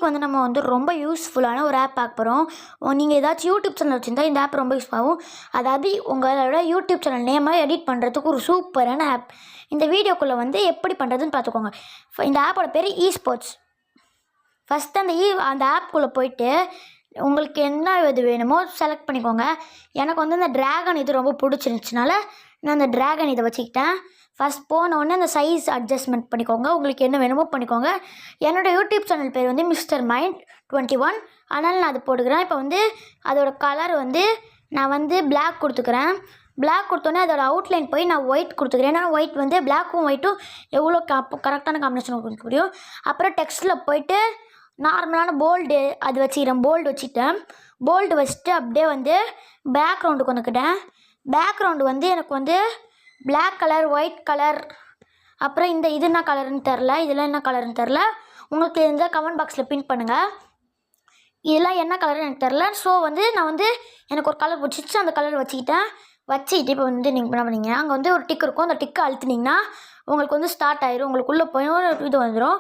இன்றைக்கி வந்து நம்ம வந்து ரொம்ப யூஸ்ஃபுல்லான ஒரு ஆப் பார்க்க போகிறோம். நீங்கள் ஏதாச்சும் யூடியூப் சேனல் வச்சுருந்தா இந்த ஆப் ரொம்ப யூஸ் ஆகும். அதாவது உங்களோட யூடியூப் சேனல் நேமை எடிட் பண்ணுறதுக்கு ஒரு சூப்பரான ஆப். இந்த வீடியோக்குள்ளே வந்து எப்படி பண்ணுறதுன்னு பார்த்துக்கோங்க. இந்த ஆப்போட பேர் இஸ்போர்ட்ஸ். ஃபஸ்ட்டு அந்த ஆப்குள்ளே போயிட்டு உங்களுக்கு என்ன இது வேணுமோ செலக்ட் பண்ணிக்கோங்க. எனக்கு வந்து இந்த ட்ராகன் இது ரொம்ப பிடிச்சிருந்துச்சுனால நான் அந்த ட்ராகன் இதை வச்சுக்கிட்டேன். ஃபஸ்ட் போனோடனே அந்த சைஸ் அட்ஜஸ்ட்மெண்ட் பண்ணிக்கோங்க. உங்களுக்கு என்ன வேணுமோ பண்ணிக்கோங்க. என்னோடய யூடியூப் சேனல் பேர் வந்து மிஸ்டர் மைண்ட் 21. அதனால் நான் அது போட்டுக்கிறேன். இப்போ வந்து அதோடய கலர் வந்து நான் வந்து பிளாக் கொடுத்துக்கிறேன். பிளாக் கொடுத்தோன்னே அதோட அவுட்லைன் போய் நான் ஒயிட் கொடுத்துக்கிறேன். ஏன்னா ஒயிட் வந்து பிளாக்கும் ஒயிட்டும் எவ்வளோ கரெக்டான காம்பினேஷன் உங்களுக்கு புரியும். அப்புறம் டெக்ஸ்ட்டில் போயிட்டு நார்மலான போல்டு அது வச்சுக்கிறேன். போல்டு வச்சுக்கிட்டேன். போல்டு வச்சுட்டு அப்படியே வந்து பேக்ரவுண்டுக்கு வந்துக்கிட்டேன். பேக்ரவுண்டு வந்து எனக்கு வந்து பிளாக் கலர், ஒயிட் கலர், அப்புறம் இது என்ன கலருன்னு தெரில, இதெல்லாம் என்ன கலருன்னு தெரில. உங்களுக்கு இருந்தால் கமெண்ட் பாக்ஸில் பின் பண்ணுங்கள். இதெல்லாம் என்ன கலர்னு எனக்கு தெரில. ஸோ வந்து நான் வந்து எனக்கு ஒரு கலர் பிடிச்சிச்சு, அந்த கலர் வச்சுக்கிட்டு இப்போ வந்து நீங்கள் என்ன பண்ணீங்கன்னா அங்கே வந்து ஒரு டிக் இருக்கும். அந்த டிக்கை அழுத்தினீங்கன்னா உங்களுக்கு வந்து ஸ்டார்ட் ஆயிரும். உங்களுக்குள்ளே போய் ஒரு இது வந்துடும்.